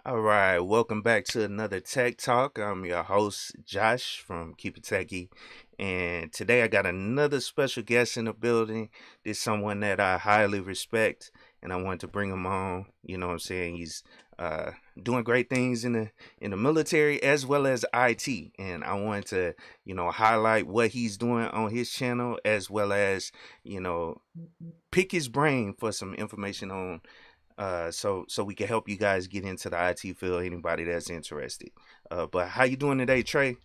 All right, welcome back to another Tech Talk. I'm your host, Josh from KeepItTechie. And today I got another special guest in the building. This someone that I highly respect, and I wanted to bring him on. You know what I'm saying? He's uh, doing great things in the military as well as IT. And I wanted to, highlight what he's doing on his channel as well as, you know, pick his brain for some information on so we can help you guys get into the IT field. Anybody that's interested. But how you doing today, Trey?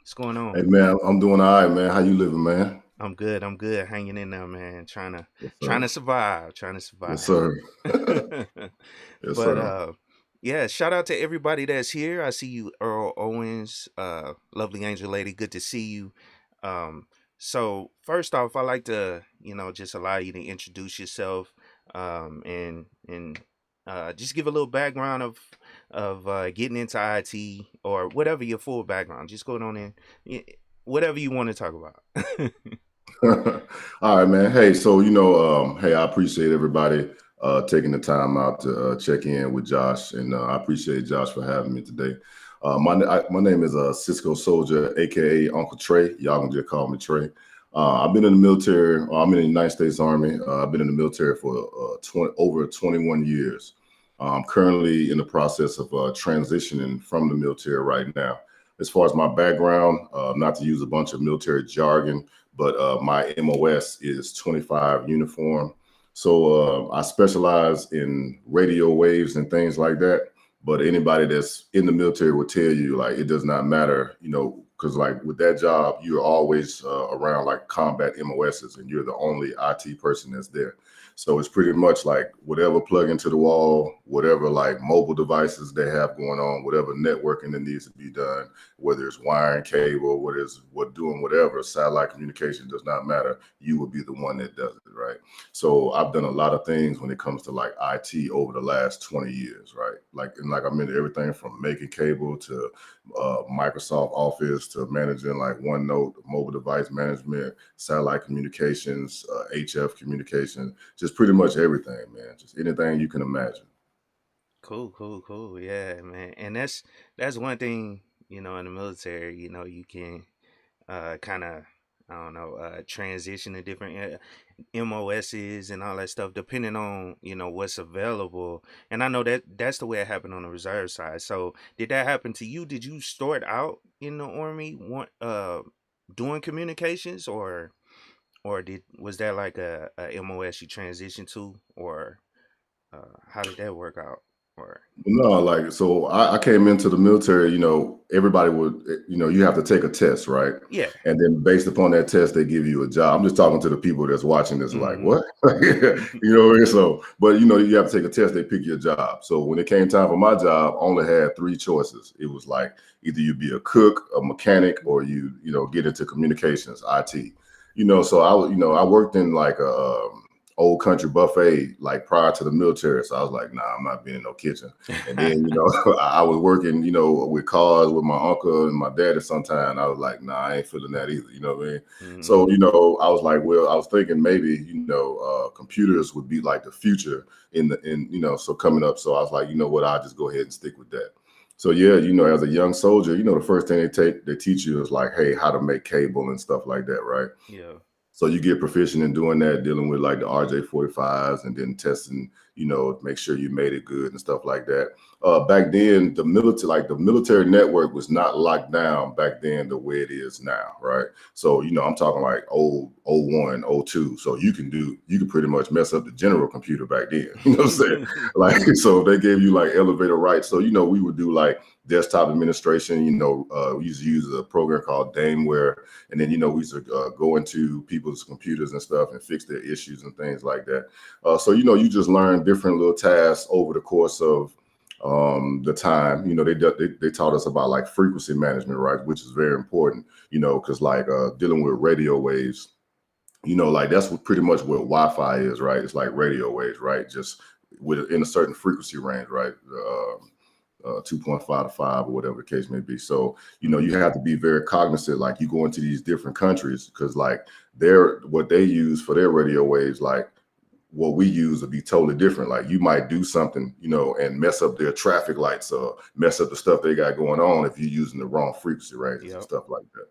What's going on? Hey man, I'm doing all right, man. How you living, man? I'm good. I'm good. Hanging in there, man. Trying to Yes, trying sir. to survive. Trying to Yes, survive. sir. Yes, But sir. yeah. Shout out to everybody that's here. I see you, Earl Owens. Lovely angel lady. Good to see you. Um. So first off, I like to just allow you to introduce yourself. And just give a little background of getting into IT or whatever your full background. Just go on in, whatever you want to talk about. All right, man. Hey, so hey, I appreciate everybody taking the time out to check in with Josh, and I appreciate Josh for having me today. My name is CiscoSoldier A.K.A. Uncle Trey. Y'all can just call me Trey. I've been in the military. I'm in the United States Army. I've been in the military for over 21 years. I'm currently in the process of transitioning from the military right now. As far as my background, not to use a bunch of military jargon, but my MOS is 25 uniform. So I specialize in radio waves and things like that. But anybody that's in the military will tell you, like, it does not matter, because like with that job, you're always around like combat MOSs, and you're the only IT person that's there. So it's pretty much like whatever plug into the wall, whatever like mobile devices they have going on, whatever networking that needs to be done, whether it's wiring cable, doing whatever, satellite communication does not matter. You will be the one that does it, right? So I've done a lot of things when it comes to like IT over the last 20 years, right? Like I'm into everything from making cable to Microsoft Office to managing like OneNote, mobile device management, satellite communications, HF communication, just pretty much everything, man. Just anything you can imagine. Cool, cool, cool. Yeah, man. And that's one thing, in the military, you can kind of, I don't know, transition to different MOSs and all that stuff depending on, what's available. And I know that's the way it happened on the reserve side. So did that happen to you? Did you start out in the army doing communications, or did was that like a MOS you transitioned to, or how did that work out? Or No, like so I came into the military, everybody would, you have to take a test, right? yeah. And then based upon that test, they give you a job. I'm just talking to the people that's watching this, like, Mm-hmm. what? So, but you have to take a test, they pick your job. So when it came time for my job, I only had three choices. It was like either you be a cook, a mechanic, or get into communications, IT. So I worked in like a old country buffet like prior to the military. So I was like, nah, I'm not being in no kitchen. And then, I was working, with cars with my uncle and my daddy sometime. I was like, nah, I ain't feeling that either. You know what I mean? Mm-hmm. So, I was like, well, I was thinking maybe, computers would be like the future so coming up. So I was like, you know what, I'll just go ahead and stick with that. So yeah, as a young soldier, the first thing they teach you is like, hey, how to make cable and stuff like that, right? Yeah. So you get proficient in doing that, dealing with like the RJ45s and then testing, make sure you made it good and stuff like that. Back then, the military network was not locked down back then the way it is now, right? So, I'm talking like old 01, '02. So you could pretty much mess up the general computer back then. You know what I'm saying? Like, so they gave you like elevator rights. So, we would do like desktop administration, we used to use a program called Dameware, and then, we used to go into people's computers and stuff and fix their issues and things like that. So, you just learn different little tasks over the course of the time. They taught us about like frequency management, right? Which is very important, because like dealing with radio waves, like that's pretty much what Wi-Fi is, right? It's like radio waves, right? Just in a certain frequency range, right? 2.5 to 5 or whatever the case may be. So, you Mm-hmm. have to be very cognizant, like you go into these different countries because like what they use for their radio waves, like what we use will be totally different. Like you might do something, you know, and mess up their traffic lights or mess up the stuff they got going on if you're using the wrong frequency ranges and stuff like that.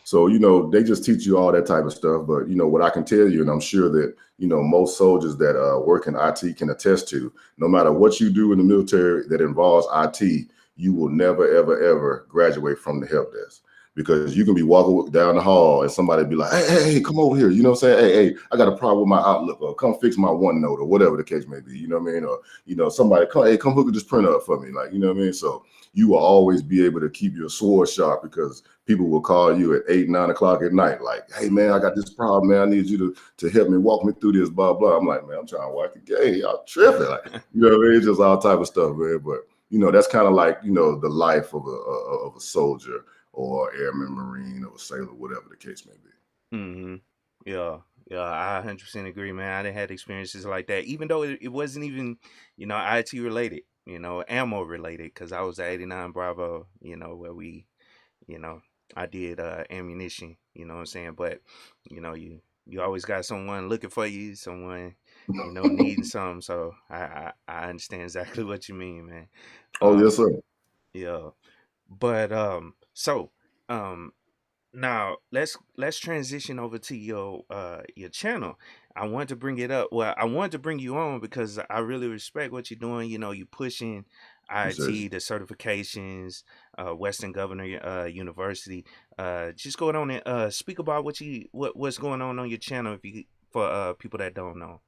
So, you know, they just teach you all that type of stuff. But, you know, what I can tell you, and I'm sure that, you know, most soldiers that work in IT can attest to, no matter what you do in the military that involves IT, you will never, ever, ever graduate from the help desk. Because you can be walking down the hall and somebody be like, hey, come over here. You know what I'm saying? Hey, I got a problem with my Outlook, or come fix my OneNote, or whatever the case may be. You know what I mean? Or, you know, somebody come hook this printer up for me. Like, you know what I mean? So you will always be able to keep your sword sharp, because people will call you at 8, 9 o'clock at night. Like, hey man, I got this problem, man. I need you to help me, walk me through this, blah, blah. I'm like, man, I'm trying to watch the game. Y'all tripping. Like, you know what I mean? It's just all type of stuff, man. But, you know, that's kind of like, you know, the life of a soldier or airman, marine, or sailor, whatever the case may be. Mm-hmm. Yeah, I 100% agree, man. I didn't had experiences like that, even though it wasn't even, you know, IT related, you know, ammo related, because I was at 89 Bravo, you know, where we, you know, I did ammunition, you know what I'm saying? But, you know, you always got someone looking for you, someone, you know, needing something. So I understand exactly what you mean, man. Oh, yes, sir. Yeah. But so now let's transition over to your channel. I want to bring it up. Well, I wanted to bring you on because I really respect what you're doing. You know, you pushing Appreciate you. IT, the certifications, Western Governor University. Just go on and speak about what's going on your channel, if you, for people that don't know.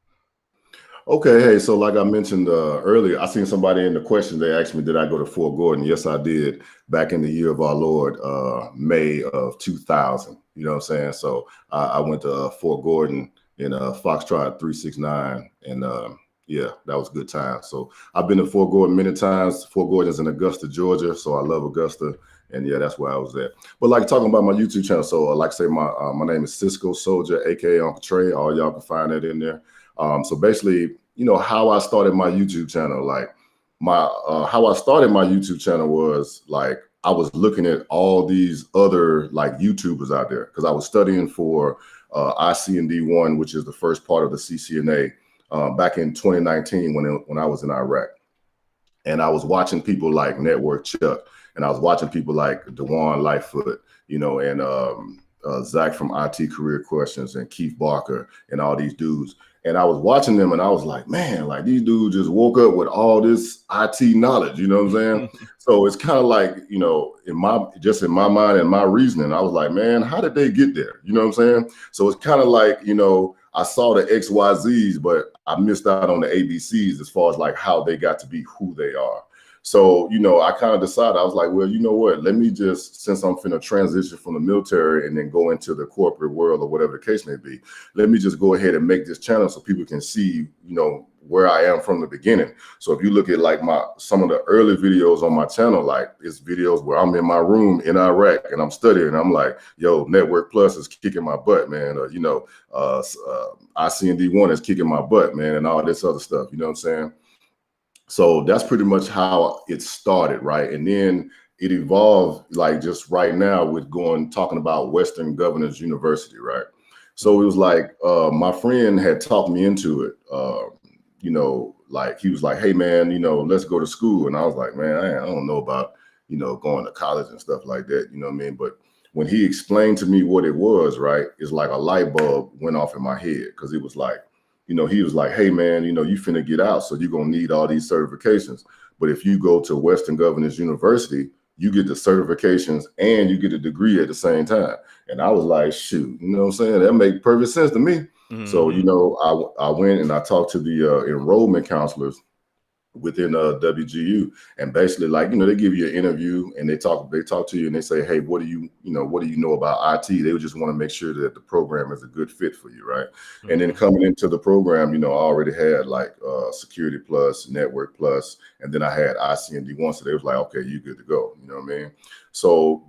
Okay, hey, so like I mentioned earlier, I seen somebody in the question, they asked me, did I go to Fort Gordon? Yes, I did, back in the year of our Lord, May of 2000. You know what I'm saying? So I went to Fort Gordon in Foxtrot 369, and yeah, that was a good time. So I've been to Fort Gordon many times. Fort Gordon is in Augusta, Georgia, so I love Augusta, and yeah, that's where I was at. But like talking about my YouTube channel, so like I say, my name is CiscoSoldier A.K.A. Uncle Trey. All y'all can find that in there. So basically, you know, how I started my YouTube channel, like how I started my YouTube channel was like, I was looking at all these other like YouTubers out there, because I was studying for ICND1, which is the first part of the CCNA, back in 2019 when I was in Iraq. And I was watching people like Network Chuck, and I was watching people like Dewan Lightfoot, you know, and Zach from IT Career Questions, and Keith Barker, and all these dudes. And I was watching them and I was like, man, like these dudes just woke up with all this IT knowledge, you know what I'm saying? So it's kind of like, you know, in my mind and my reasoning, I was like, man, how did they get there? You know what I'm saying? So it's kind of like, you know, I saw the XYZs, but I missed out on the ABCs as far as like how they got to be who they are. So, you know, I kind of decided, I was like, well, you know what, let me just, since I'm finna transition from the military and then go into the corporate world or whatever the case may be, let me just go ahead and make this channel so people can see, you know, where I am from the beginning. So if you look at like some of the early videos on my channel, like it's videos where I'm in my room in Iraq and I'm studying, and I'm like, yo, Network Plus is kicking my butt, man. Or, you know, ICND1 is kicking my butt, man, and all this other stuff, you know what I'm saying? So that's pretty much how it started, right? And then it evolved, like just right now with talking about Western Governors University, right? So it was like my friend had talked me into it. You know, like he was like, hey man, you know, let's go to school. And I was like, man, I don't know about, you know, going to college and stuff like that, you know what I mean? But when he explained to me what it was, right, it's like a light bulb went off in my head, because it was like, you know, he was like, hey man, you know, you finna get out, so you're gonna need all these certifications. But if you go to Western Governors University, you get the certifications and you get a degree at the same time. And I was like, shoot, you know what I'm saying? That makes perfect sense to me. So, you know, I went and I talked to the enrollment counselors within WGU, and basically, like, you know, they give you an interview and they talk to you and they say, hey, what do you know about IT? They would just want to make sure that the program is a good fit for you, right? And then coming into the program, you know, I already had like Security Plus, Network Plus, and then I had ICND1, so they was like, okay, you good to go, you know what I mean? So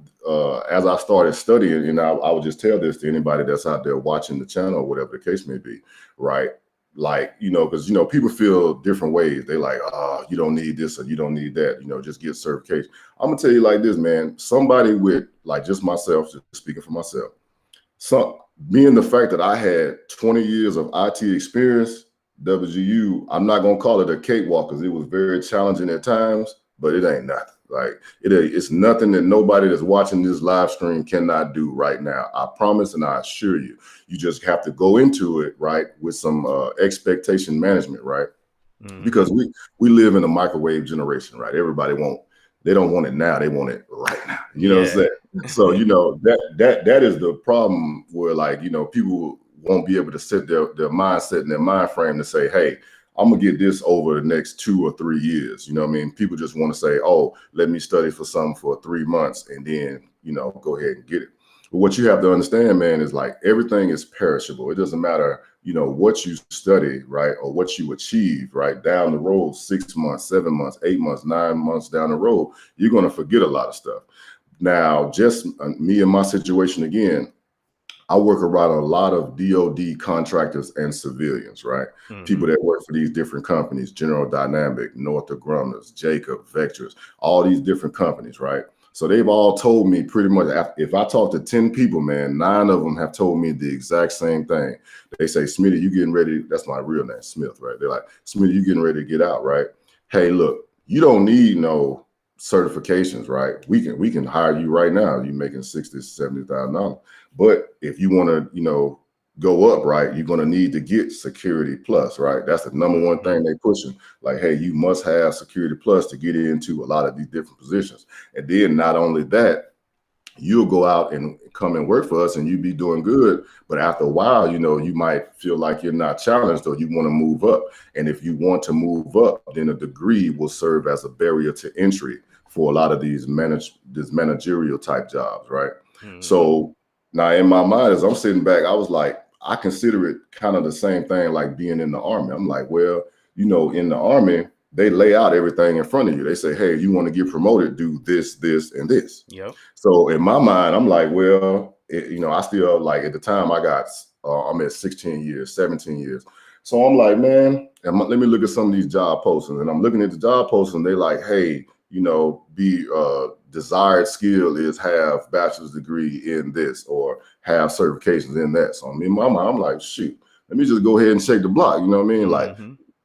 as I started studying, you know, I would just tell this to anybody that's out there watching the channel, whatever the case may be, right? Like, you know, because, you know, people feel different ways. They like, oh, you don't need this or you don't need that, you know, just get certification. I'm gonna tell you like this, man, somebody with like just myself, just speaking for myself, being the fact that I had 20 years of IT experience WGU, I'm not gonna call it a cakewalk because it was very challenging at times, but it ain't nothing. Like it's nothing that nobody that's watching this live stream cannot do right now. I promise and I assure you. You just have to go into it right with some expectation management, right? Because we live in a microwave generation, right? They don't want it now, they want it right now. You know what I'm saying? So that is the problem where, like, people won't be able to set their mindset and their mind frame to say, hey, I'm gonna get this over the next 2 or 3 years. You know what I mean? People just want to say, oh, let me study for something for 3 months and then, go ahead and get it. But what you have to understand, man, is like everything is perishable. It doesn't matter, what you study, right, or what you achieve, right, down the road, 6 months, 7 months, 8 months, 9 months down the road, you're going to forget a lot of stuff. Now, just me and my situation again, I work around a lot of DoD contractors and civilians, right? People that work for these different companies, General Dynamic, Northrop Grumman, Jacob, Vectors, all these different companies, right? So they've all told me pretty much, if I talk to 10 people, man, 9 of them have told me the exact same thing. They say, Smitty, you getting ready? That's my real name, Smith, right? They're like, Smitty, you getting ready to get out, right? Hey, look, you don't need no certifications, right? We can hire you right now. You're making $60,000-$70,000. But if you want to, go up, right, you're going to need to get Security Plus, right? That's the number one thing they pushing. Like, hey, you must have Security Plus to get into a lot of these different positions. And then not only that, you'll go out and come and work for us and you be doing good. But after a while, you might feel like you're not challenged or you want to move up. And if you want to move up, then a degree will serve as a barrier to entry for a lot of these managerial type jobs, right? So now in my mind, as I'm sitting back, I was like, I consider it kind of the same thing like being in the Army. I'm like, well, in the Army, they lay out everything in front of you. They say, hey, you want to get promoted, do this, this, and this. Yep. So in my mind, I'm like, well, I still, like, at the time I'm at 16 years, 17 years. So I'm like, man, let me look at some of these job postings. And I'm looking at the job postings. They like, hey, be desired skill is have bachelor's degree in this or have certifications in that. So in my mind, I'm like, shoot, let me just go ahead and shake the block. You know what I mean? Like,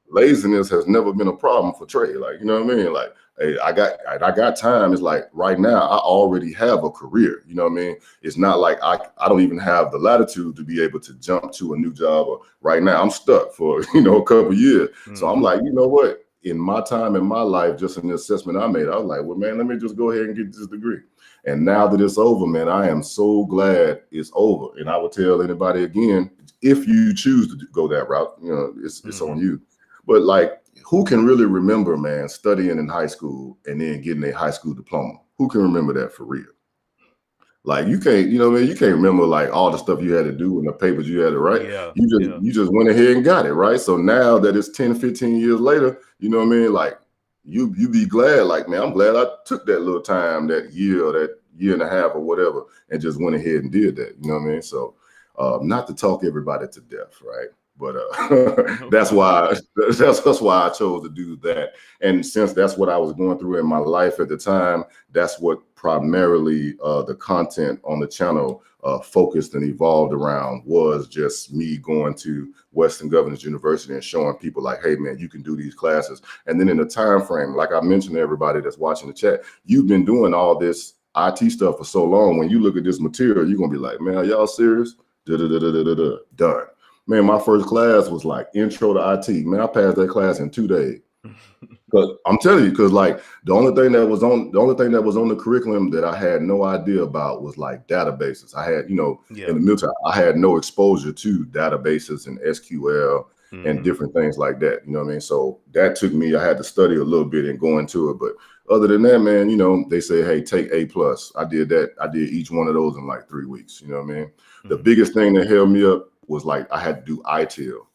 laziness has never been a problem for Trey. Like, you know what I mean? Like, hey, I got time. It's like right now I already have a career. You know what I mean? It's not like I don't even have the latitude to be able to jump to a new job. Or right now I'm stuck for, a couple of years. So I'm like, you know what? In my time in my life, just an assessment I made, I was like, well, man, let me just go ahead and get this degree. And now that it's over, man, I am so glad it's over. And I would tell anybody again, if you choose to go that route, it's on you. But like, who can really remember, man, studying in high school and then getting a high school diploma? Who can remember that for real? Like, you can't, you can't remember like all the stuff you had to do and the papers you had to write. You just went ahead and got it, right? So now that it's 10, 15 years later, you know what I mean? Like, you be glad, like, man, I'm glad I took that little time, that year or that year and a half or whatever, and just went ahead and did that. You know what I mean? So not to talk everybody to death, right? But that's why I chose to do that. And since that's what I was going through in my life at the time, that's what primarily the content on the channel focused and evolved around, was just me going to Western Governors University and showing people like, hey, man, you can do these classes. And then in the time frame, like I mentioned to everybody that's watching the chat, you've been doing all this IT stuff for so long. When you look at this material, you're going to be like, man, are y'all serious? Done. Man, my first class was like intro to IT. Man, I passed that class in 2 days. But I'm telling you, because like the only thing that was on the curriculum that I had no idea about was like databases. I had, in the military, I had no exposure to databases and SQL and different things like that. You know what I mean? So that took me, I had to study a little bit and go into it. But other than that, man, they say, hey, take A+. I did that. I did each one of those in like 3 weeks. You know what I mean? The biggest thing that held me up was like I had to do ITIL.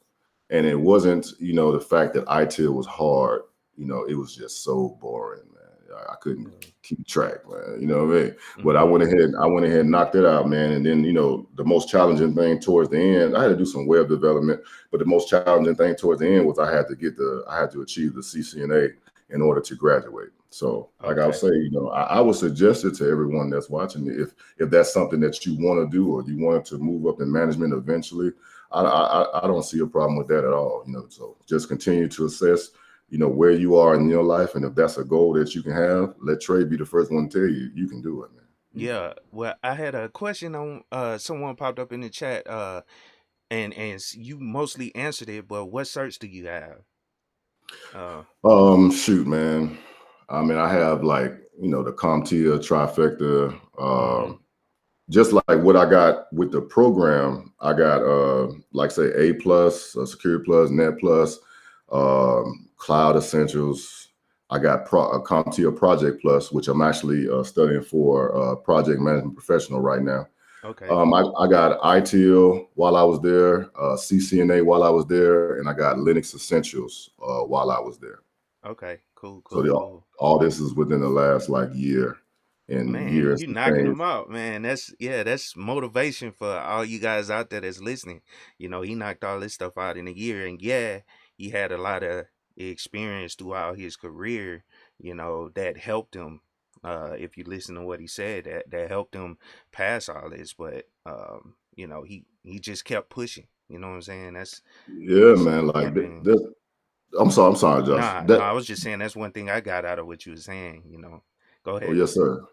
And it wasn't, the fact that ITIL was hard. It was just so boring, man. I couldn't keep track, man. You know what I mean? But I went ahead and knocked it out, man. And then, the most challenging thing towards the end, I had to do some web development, but the most challenging thing towards the end was I had to achieve the CCNA in order to graduate. So like I would say, I would suggest it to everyone that's watching it. If that's something that you want to do or you wanted to move up in management eventually, I don't see a problem with that at all. So just continue to assess, where you are in your life, and if that's a goal that you can have, let Trey be the first one to tell you you can do it, man. Yeah, well, I had a question on someone popped up in the chat and you mostly answered it, but what certs do you have? Shoot, man. I mean, I have like, the CompTIA trifecta. Just like what I got with the program, I got like say A plus, Security Plus, Net Plus, Cloud Essentials. I got a CompTIA Project Plus, which I'm actually studying for project management professional right now. Okay. I got ITIL while I was there, CCNA while I was there, and I got Linux Essentials while I was there. Okay. Cool. So Cool. all this is within the last like year and Man, years you to knocking change. them out, man. That's motivation for all you guys out there that's listening. He knocked all this stuff out in a year, and yeah, he had a lot of experience throughout his career. That helped him. If you listen to what he said, that helped him pass all this. But he just kept pushing. You know what I'm saying? Yeah, That's man. Like one thing. this. I'm sorry, Josh. Nah, no, I was just saying that's one thing I got out of what you were saying. Go Oh, ahead. yes, sir.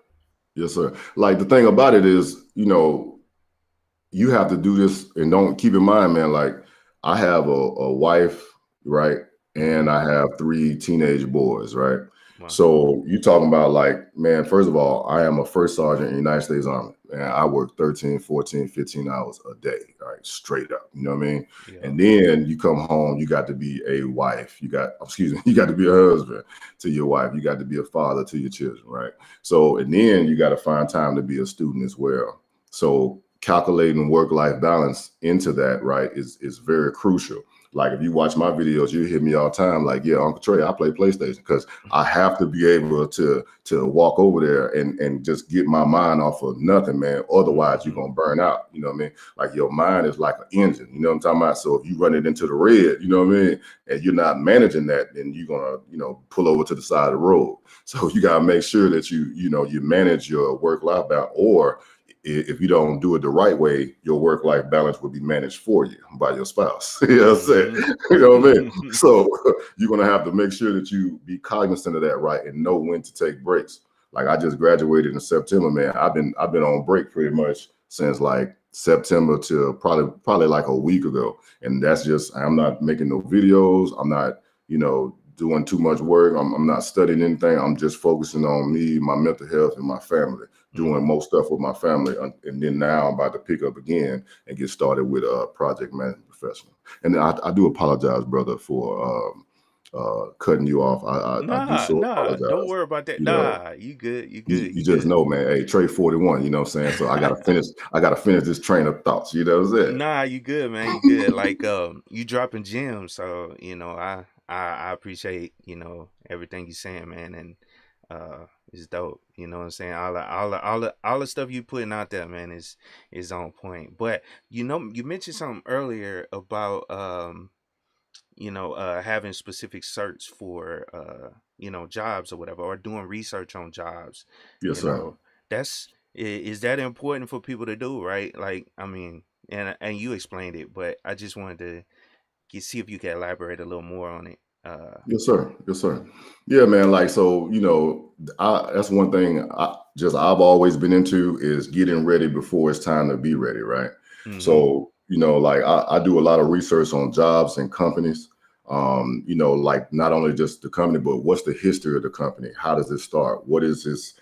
Yes, sir. Like the thing about it is, you have to do this, and don't keep in mind, man, like I have a wife, right? Mm-hmm. And I have 3 teenage boys, right? Well, So you talking about like, man, first of all, I am a first sergeant in the United States Army, and I work 13, 14, 15 hours a day, right? Straight up. You know what I mean? yeah. And then you come home, you got to be a wife. You got to be a husband to your wife. You got to be a father to your children, right? So, and then you got to find time to be a student as well. So calculating work-life balance into that, right, is very crucial. Like if you watch my videos, you hear me all the time, like, yeah, Uncle Trey, I play PlayStation because I have to be able to walk over there and just get my mind off of nothing, man. Otherwise, you're gonna burn out. You know what I mean? Like your mind is like an engine. You know what I'm talking about? So if you run it into the red, you know what I mean, and you're not managing that, then you're gonna, pull over to the side of the road. So you gotta make sure that you manage your work-life balance, or if you don't do it the right way, your work-life balance will be managed for you by your spouse. You know what I'm saying? You know what I mean? So you're gonna have to make sure that you be cognizant of that, right, and know when to take breaks. Like I just graduated in September, man. I've been on break pretty much since like September to probably like a week ago, and that's just I'm not making no videos. I'm not doing too much work. I'm not studying anything. I'm just focusing on me, my mental health, and my family. Doing most stuff with my family, and then now I'm about to pick up again and get started with a project management professional. And I do apologize, brother, for cutting you off. I do so Nah, don't apologize. worry about that. You know, Nah, you good, you good, you you just good. know, man. Hey, Trey 41. You know what I'm saying? So I gotta finish this train of thoughts. You know what I'm saying? Nah, you good, man. You good. Like you dropping gems, so I appreciate everything you saying, man, and it's dope. You know what I'm saying? All the stuff you putting out there, man, is on point. But you mentioned something earlier about having specific certs for jobs or whatever, or doing research on jobs. Yes, You sir. know, is that important for people to do, right? Like, I mean, and you explained it, but I just wanted to see if you could elaborate a little more on it. Yes, sir. Yes, sir. Yeah, man. Like, so, that's one thing I've always been into is getting ready before it's time to be ready. Right. Mm-hmm. So, like I do a lot of research on jobs and companies. Like not only just the company, but what's the history of the company? How does it start? What is its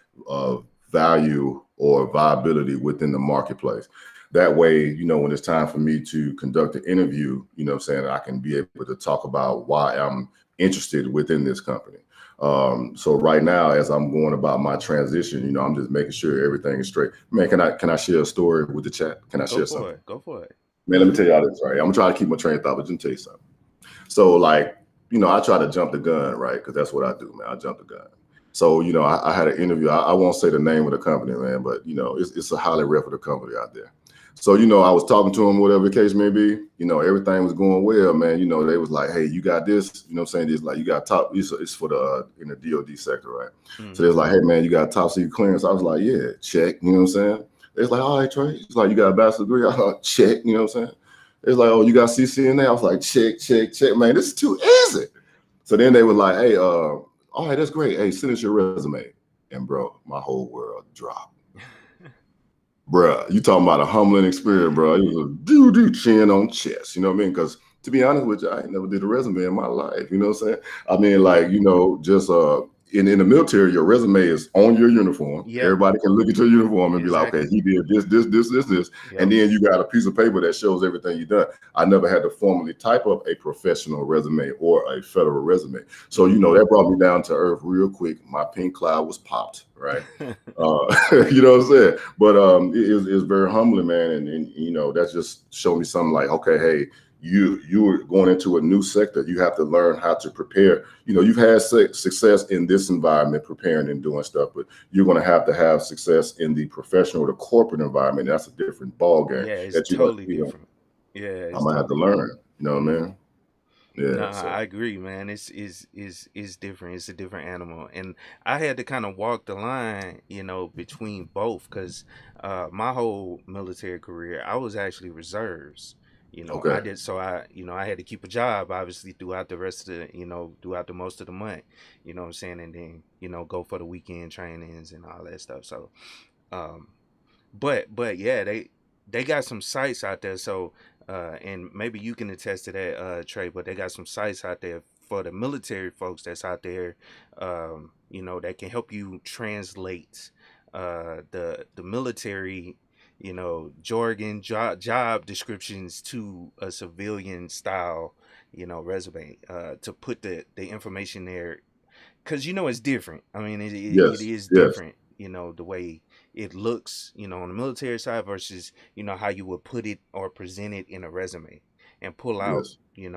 value or viability within the marketplace? That way, when it's time for me to conduct an interview, what I'm saying, I can be able to talk about why I'm interested within this company. So right now, as I'm going about my transition, I'm just making sure everything is straight. Man, can I share a story with the chat? Can I Go share for something? it. Go for it. Man, let me tell y'all this, right? I'm gonna try to keep my train of thought, but let me tell you something. So like, I try to jump the gun, right? Because that's what I do, man. I jump the gun. So, I had an interview. I won't say the name of the company, man, but it's a highly reputable company out there. So, I was talking to them, whatever the case may be, everything was going well, man. They was like, hey, you got this, you know what I'm saying? It's like, you got top, it's for the, in the DOD sector, right? So they Mm-hmm. was like, hey, man, you got top secret clearance. I was like, yeah, check, you know what I'm saying? It's like, all right, Trey. It's like, you got a bachelor's degree? I was like, check, you know what I'm saying? It's like, oh, you got CCNA? I was like, check, check, check. Man, this is too easy. So then they were like, hey, all right, that's great. Hey, send us your resume. And bro, my whole world dropped. Bruh, you talking about a humbling experience, bro. It was a doo-doo chin on chest, you know what I mean? Because to be honest with you, I ain't never did a resume in my life, you know what I'm saying? I mean, like, Yeah. you know, just in the military, your resume is on your uniform. Yep. Everybody can look at your uniform and be like, okay, Exactly. he did this. And Yep. then you got a piece of paper that shows everything you've done. I never had to formally type up a professional resume or a federal resume. So, you know, Mm-hmm. that brought me down to earth real quick. My pink cloud was popped, right? You know what I'm saying? But it's very humbling, man, and you know that's just showed me something like, okay, hey, you were going into a new sector. You have to learn how to prepare. You know, you've had success in this environment, preparing and doing stuff, but you're going to have success in the professional or the corporate environment. That's a different ball game Yeah, it's that totally you know different. Yeah, I'm it's gonna have to totally learn. different. You know what I Mm-hmm. mean? No, Yeah. So I agree, man. It's different. It's a different animal, and I had to kind of walk the line, between both, because my whole military career, I was actually reserves. I okay. did so I had to keep a job obviously throughout the rest of the throughout the most of the month. You know what I'm saying, and then go for the weekend trainings and all that stuff. So, um, but yeah, they got some sites out there. So and maybe you can attest to that, Trey. But they got some sites out there for the military folks that's out there. That can help you translate the military, jargon, job descriptions to a civilian style, resume. To put the information there, because it's different. I mean, it Yes. is Yes. different. The way it looks, on the military side versus how you would put it or present it in a resume, and pull out Yes. your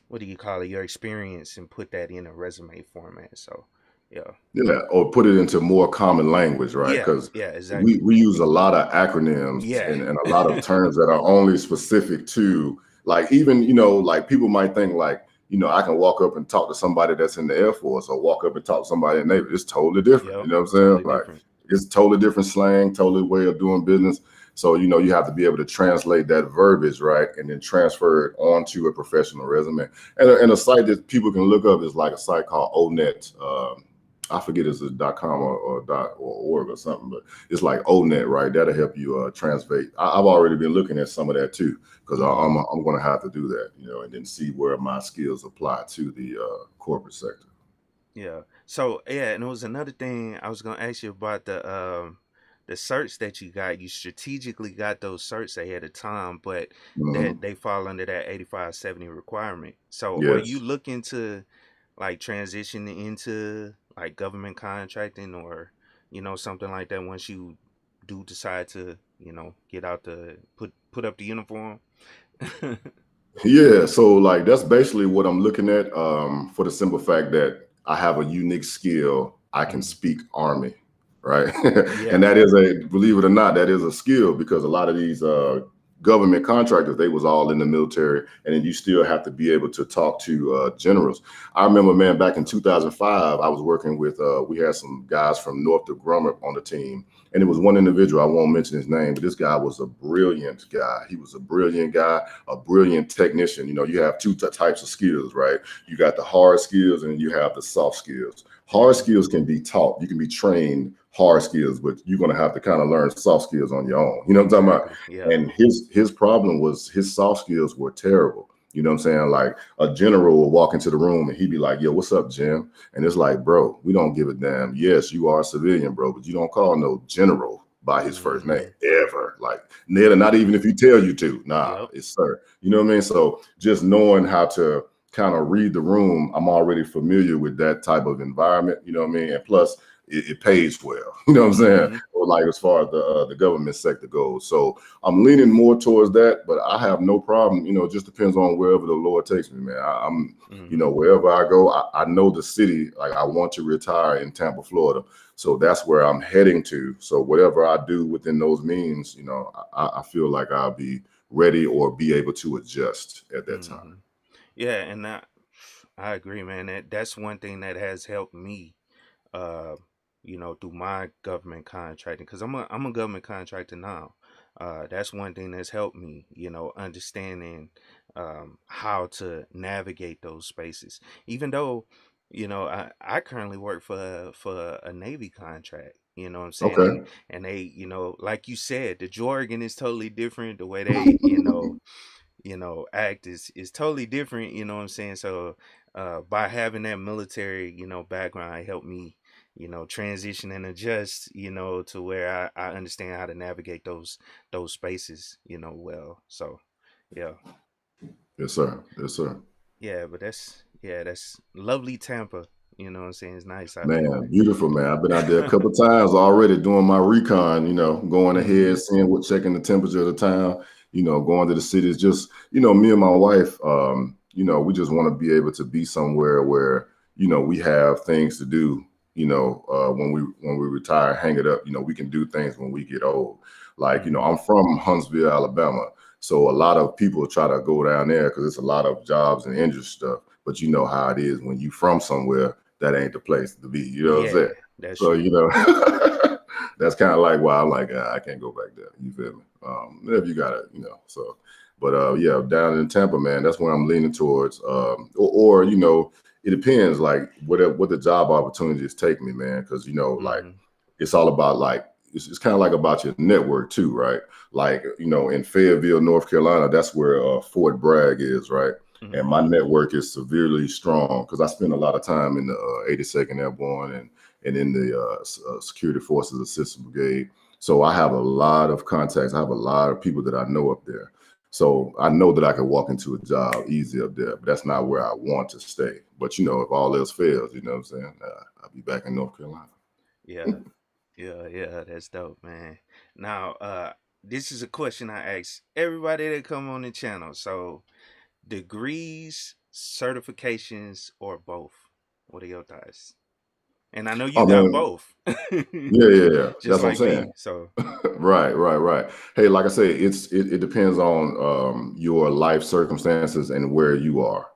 what do you call it, your experience, and put that in a resume format. So yeah, Yeah, or put it into more common language, right? yeah, Because yeah, exactly. we use a lot of acronyms Yeah. and a lot of terms that are only specific to, like, even, you know, like people might think like, you know, I can walk up and talk to somebody that's in the Air Force or walk up and talk to somebody in the Navy. It's totally different. Yep, You know what I'm saying? totally Like, different. it's totally different slang, totally way of doing business. So, you know, you have to be able to translate that verbiage, right? And then transfer it onto a professional resume. And a site that people can look up is like a site called ONET. I forget it's a .com or dot or org or something, but it's like ONET, right? That'll help you translate. I've already been looking at some of that too, because Mm-hmm. I'm going to have to do that, you know, and then see where my skills apply to the corporate sector. Yeah. So yeah, and it was another thing I was gonna ask you about the certs that you got. You strategically got those certs ahead of time, but that Mhm. they fall under that 8570 requirement. So are you Yes. looking to like transition into like government contracting, or something like that once you do decide to, get out the put up the uniform? Yeah, so like that's basically what I'm looking at, for the simple fact that I have a unique skill. I can Mhm. speak Army, right? And Yeah. that is a, believe it or not, that is a skill because a lot of these government contractors, they was all in the military, and then you still have to be able to talk to generals. I remember, man, back in 2005, I was working with, we had some guys from Northrop Grumman on the team, and it was one individual, I won't mention his name, but this guy was a brilliant guy. He was a brilliant guy, a brilliant technician. You know, you have two types of skills, right? You got the hard skills and you have the soft skills. Hard Hmm. skills can be taught. You can be trained hard skills, but you're going to have to kind of learn soft skills on your own. You know what I'm talking about? Exactly. Yeah. And his problem was his soft skills were terrible. You know what I'm saying? Like a general will walk into the room and he'd be like, yo, what's up, Jim? And it's like, bro, we don't give a damn. Yes, you are a civilian, bro, but you don't call no general by his first name Hmm. ever. Like, not even if you tell you to. Nah, Yep. it's sir. You know what I mean? So just knowing how to kind of read the room, I'm already familiar with that type of environment. You know what I mean? And plus, it pays well. You know what I'm saying? Hmm. Or like as far as the government sector goes. So I'm leaning more towards that, but I have no problem. You know, it just depends on wherever the Lord takes me, man. I'm, you know, Hmm. wherever I go, I know the city. Like I want to retire in Tampa, Florida. So that's where I'm heading to. So whatever I do within those means, you know, I feel like I'll be ready or be able to adjust at that time. Hmm. Yeah, and I agree, man. That's one thing that has helped me, uh, through my government contracting, because I'm a government contractor now. That's one thing that's helped me, understanding how to navigate those spaces. Even though, I currently work for a Navy contract. You know what I'm saying? And Okay. and they, like you said, the jargon is totally different. The way they, act is totally different. You know what I'm saying? So by having that military, background, it helped me, transition and adjust, to where I understand how to navigate those spaces, well. So yeah. Yes, sir. Yes, sir. Yeah, but that's lovely Tampa. You know what I'm saying? It's nice out there. Man, beautiful, man. I've been out there a couple of times already doing my recon, going Mm-hmm. ahead, checking the temperature of the town, going to the cities. Just, me and my wife, we just want to be able to be somewhere where, we have things to do, when we retire, hang it up, we can do things when we get old. Like, Mm-hmm. I'm from Huntsville, Alabama. So a lot of people try to go down there because it's a lot of jobs and industry stuff. But you know how it is when you from somewhere that ain't the place to be. You know what I'm Yeah, saying? that's So, true. that's kind of like why I'm like, I can't go back there. You feel me? If you got it, so, but yeah, down in Tampa, man, that's where I'm leaning towards. Or it depends like what the job opportunities take me, man. Cause like Mm-hmm. it's all about like, it's kind of like about your network too, right? Like, in Fayetteville, North Carolina, that's where Fort Bragg is, right? And Mm-hmm. my network is severely strong because I spend a lot of time in the 82nd Airborne and in the Security Forces Assistance Brigade. So I have a lot of contacts. I have a lot of people that I know up there. So I know that I can walk into a job easy up there, but that's not where Mm-hmm. I want to stay. But if all else fails, you know what I'm saying? I'll be back in North Carolina. Yeah. Yeah, that's dope, man. Now, this is a question I ask everybody that come on the channel. So, degrees, certifications, or both? What are your thoughts? And I know you Oh got man, both, yeah. just That's what I'm like saying. me. So, Right. Hey, like I say, it depends on your life circumstances and where you are,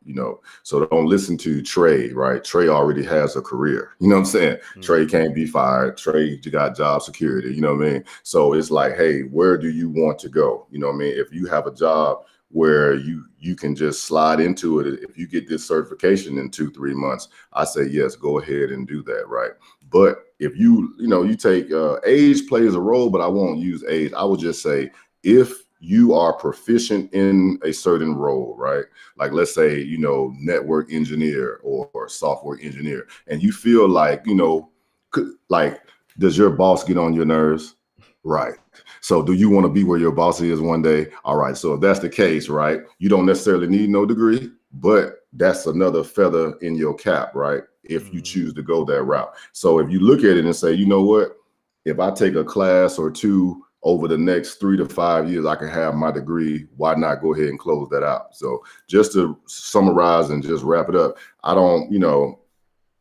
So don't listen to Trey, right? Trey already has a career. You know what I'm saying? Trey mm-hmm. can't be fired. Trey you got job security, you know what I mean? So it's like, hey, where do you want to go? You know what I mean? If you have a job where you can just slide into it, if you get this certification in 2-3 months, I say yes, go ahead and do that, right? But if you take age plays a role, but I won't use age. I would just say if you are proficient in a certain role, right? Like let's say, network engineer or software engineer, and you feel like, like, does your boss get on your nerves? Right. So do you want to be where your boss is one day? All right. So if that's the case, right, you don't necessarily need no degree, but that's another feather in your cap, right? If you Mm-hmm. choose to go that route. So if you look at it and say, you know what, if I take a class or two over the next 3 to 5 years, I can have my degree. Why not go ahead and close that out? So just to summarize and just wrap it up, I don't,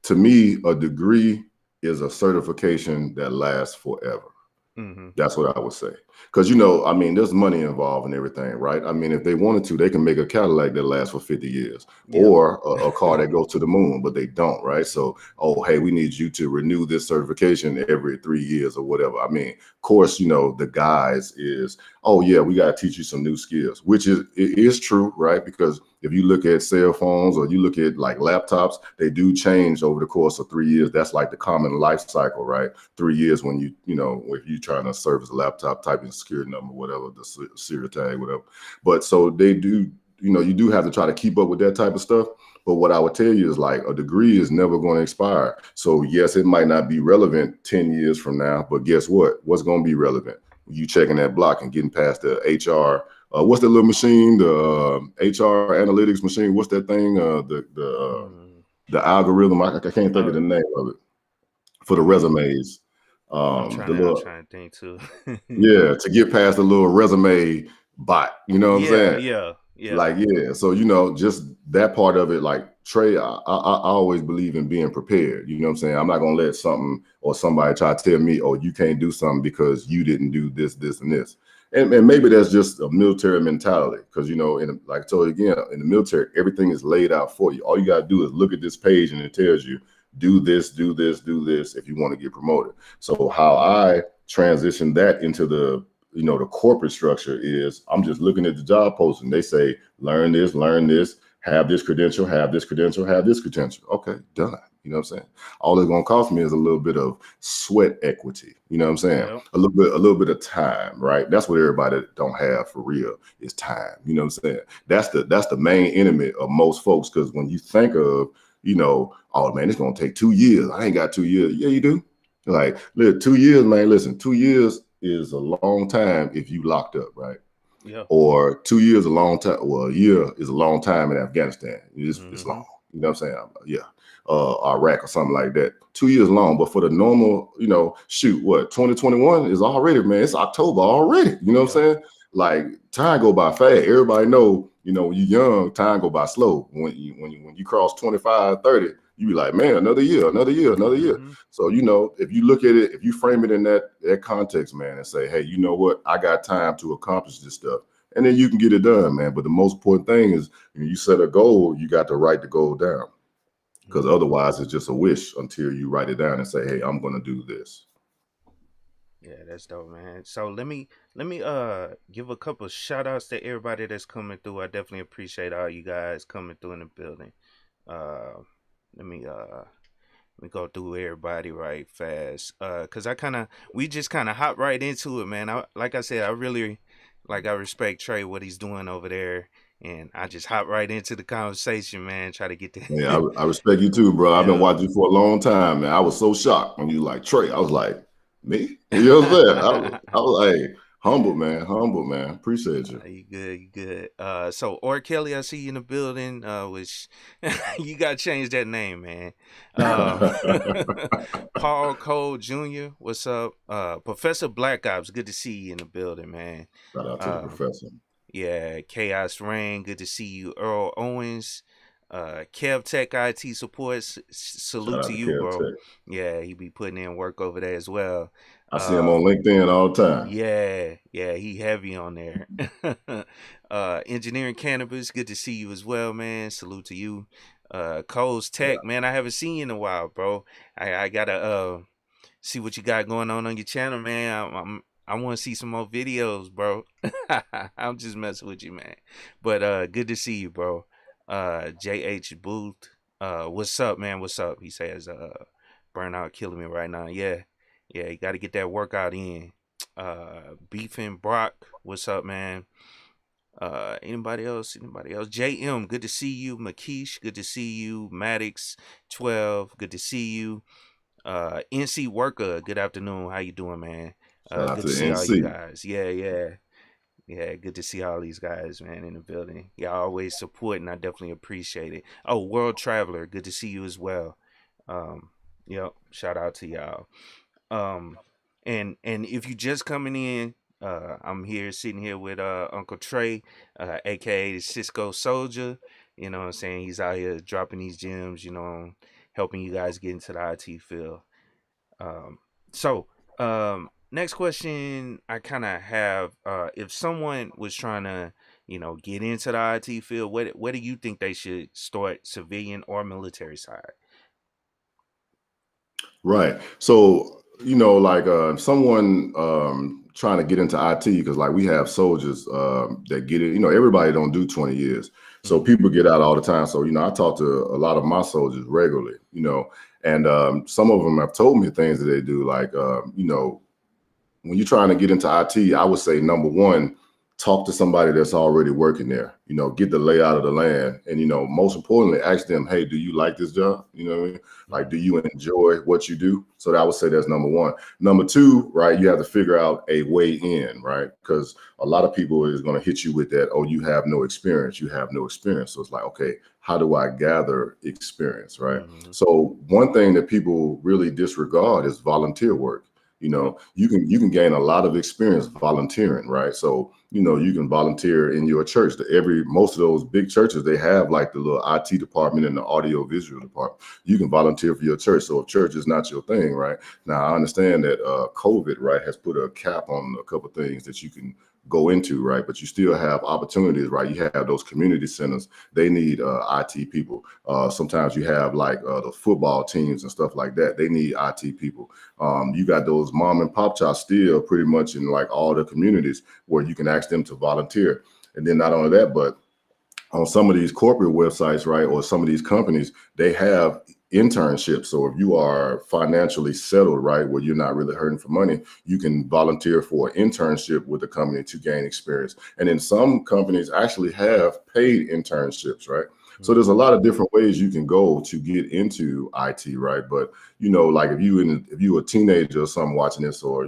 to me, a degree is a certification that lasts forever. Mm-hmm. That's what I would say. Because, I mean, there's money involved in everything, right? I mean, if they wanted to, they can make a Cadillac that lasts for 50 years Yep. or a car that goes to the moon, but they don't, right? So, oh, hey, we need you to renew this certification every 3 years or whatever. I mean, of course, the guise is, oh, yeah, we got to teach you some new skills, which it is true, right? Because if you look at cell phones or you look at like laptops, they do change over the course of 3 years. That's like the common life cycle, right? 3 years when if you're trying to service a laptop, type in security number, whatever, the serial tag, whatever. But so they do, you do have to try to keep up with that type of stuff. But what I would tell you is like a degree is never going to expire. So yes, it might not be relevant 10 years from now, but guess what? What's going to be relevant? You checking that block and getting past the HR. What's that little machine? The HR analytics machine. What's that thing? Mm-hmm. The algorithm. I can't think of Oh, the name of it for the mm, resumes. I'm The trying to I'm little trying to think too. Yeah, to get past the little resume bot. You know what I'm Yeah, saying? yeah, yeah. Like, yeah. So just that part of it. Like Trey, I always believe in being prepared. You know what I'm saying? I'm not gonna let something or somebody try to tell me, oh, you can't do something because you didn't do this, and this. And maybe that's just a military mentality because like I told you again, in the military, everything is laid out for you. All you gotta do is look at this page and it tells you do this, do this, do this if you want to get promoted. So how Mm-hmm. I transition that into the the corporate structure is, I'm just looking at the job posting. They say, learn this, have this credential, have this credential, have this credential. Okay, done. You know what I'm saying? All it's gonna cost me is a little bit of sweat equity. You know what I'm saying? Yep. A little bit of time, right? That's what everybody don't have for real is time. You know what I'm saying? That's the main enemy of most folks. Because when you think of, oh man, it's gonna take 2 years. I ain't got 2 years. Yeah, you do. Like, look, 2 years, man. Listen, 2 years is a long time if you locked up, right? Yep. Or 2 years a long time. Well, a year is a long time in Afghanistan. It's Mm-hmm. long. You know what I'm saying? Yeah. Iraq or something like that. 2 years long. But for the normal, shoot, what, 2021 is already, man, it's October already. You know what I'm Yep. saying? Like, time go by fast. Everybody know, when you're young, time go by slow. When you cross 25, 30, you be like, man, another year, another year, another year. Mm-hmm. So, if you look at it, if you frame it in that context, man, and say, hey, you know what? I got time to accomplish this stuff. And then you can get it done, man. But the most important thing is when you set a goal, you got to write the goal down. Because Mm-hmm. otherwise it's just a wish until you write it down and say, hey, I'm going to do this. Yeah, that's dope, man. So let me give a couple shout outs to everybody that's coming through. I definitely appreciate all you guys coming through in the building. Uh let me go through everybody right fast. Cause we just kinda hop right into it, man. Like I said, I really I respect Trey what he's doing over there. And I just hop right into the conversation, man. Try to get Yeah, the I respect you too, bro. I've been yeah. watching you for a long time, man. I was so shocked when you like Trey. I was like, me? You know what I'm saying? I was like, humble, man. Appreciate you. You good, you good. So or Kelly, I see you in the building. Which you gotta change that name, man. Paul Cole Jr., what's up? Professor Black Ops, good to see you in the building, man. Shout out to the Uh, professor. yeah, Chaos Rain, good to see you. Earl Owens, Kev Tech IT support, Shout salute out to to you, Kev bro. Tech. Yeah, he be putting in work over there as well. I see him on LinkedIn all the time. Yeah, he heavy on there. Engineering Cannabis, good to see you as well, man. Salute to you. Cole's Tech, man, I haven't seen you in a while, bro. I gotta see what you got going on your channel, man. I want to see some more videos, bro. I'm just messing with you, man. But good to see you, bro. JH Booth, what's up, man? What's up? He says, burnout killing me right now. Yeah, you got to get that workout in. Beefing Brock, what's up, man? Anybody else? JM, good to see you. Makeish, good to see you. Maddox 12, good to see you. NC Worker, good afternoon. How you doing, man? Shout out Good to to the see all you NC. guys. Yeah. Good to see all these guys, man, in the building. Y'all always support, and I definitely appreciate it. Oh, World Traveler, good to see you as well. Um, yep, shout out to y'all. Um, and if you just coming in, I'm here sitting here with Uncle Trey, aka the Cisco Soldier. You know what I'm saying? He's out here dropping these gems, helping you guys get into the IT field. Um, so next question I kind of have, if someone was trying to, get into the IT field, what do you think they should start, civilian or military side? Right. So, like someone trying to get into IT, because like we have soldiers that get it, everybody don't do 20 years. So Mm-hmm. people get out all the time. So, I talk to a lot of my soldiers regularly, and some of them have told me things that they do, like, when you're trying to get into IT, I would say number one, talk to somebody that's already working there. Get the layout of the land, and most importantly, ask them, "Hey, do you like this job? You know what I mean? Like, do Mm-hmm. you enjoy what you do?" So I would say that's number one. Number two, right? You have to figure out a way in, right? Because a lot of people is going to hit you with that. Oh, you have no experience. You have no experience. So it's like, okay, how do I gather experience, right? Mm-hmm. So one thing that people really disregard is volunteer work. Yep. You can gain a lot of experience volunteering, right? So you can volunteer in your church. Most of those big churches, they have like the little IT department and the audio visual department. You can volunteer for your church. So if church is not your thing, right? Now I understand that COVID, right, has put a cap on a couple of things that you can go into, right? But you still have opportunities, right? You have those community centers. They need IT people. Sometimes you have like the football teams and stuff like that. They need IT people. You got those mom and pop shops still pretty much in like all the communities where you can ask them to volunteer. And then not only that, but on some of these corporate websites, right, or some of these companies, they have internships. So if you are financially settled, right, where you're not really hurting for money, you can volunteer for an internship with the company to gain experience. And then some companies actually have paid internships, right? So there's a Mm-hmm. lot of different ways you can go to get into IT, right? But like if you a teenager or something watching this, or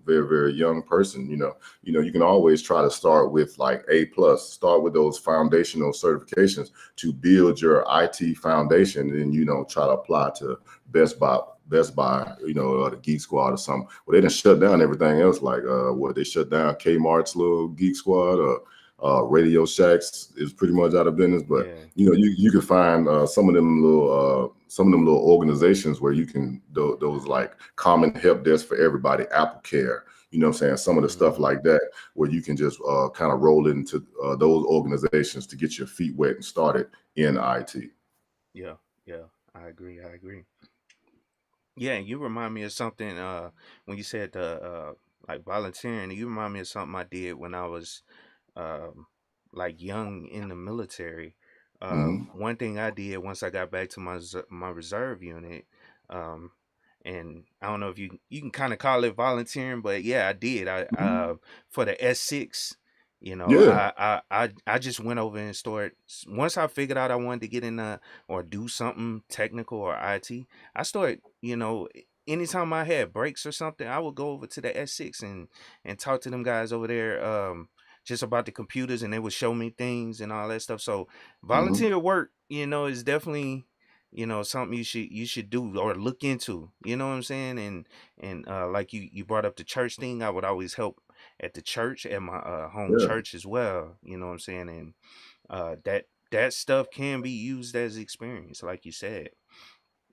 very very young person, you can always try to start with like A+, start with those foundational certifications to build your IT foundation, and then try to apply to Best Buy, the Geek Squad or something. Well, they didn't shut down everything else. Like, they shut down Kmart's little Geek Squad, or Radio Shacks is pretty much out of business. But Yeah. you can find some of them little organizations where you can those like common help desk for everybody, Apple Care. You know what I'm saying? Some of the stuff Mm-hmm. like that, where you can just kind of roll into those organizations to get your feet wet and started in IT. Yeah. Yeah. I agree. I agree. Yeah, you remind me of something when you said the like volunteering. You remind me of something I did when I was um like young in the military. Hmm. One thing I did once I got back to my reserve unit, um and I don't know if you can kind of call it volunteering, but yeah, I did. I For the S6, Yeah. I just went over and started. Once I figured out I wanted to get in or do something technical or IT, I started, anytime I had breaks or something, I would go over to the S6 and talk to them guys over there, just about the computers, and they would show me things and all that stuff. So Hmm. volunteer work, is definitely, something you should do or look into. You know what I'm saying? And like you brought up the church thing, I would always help at the church, at my home Yeah. church as well. You know what I'm saying? And that stuff can be used as experience, like you said.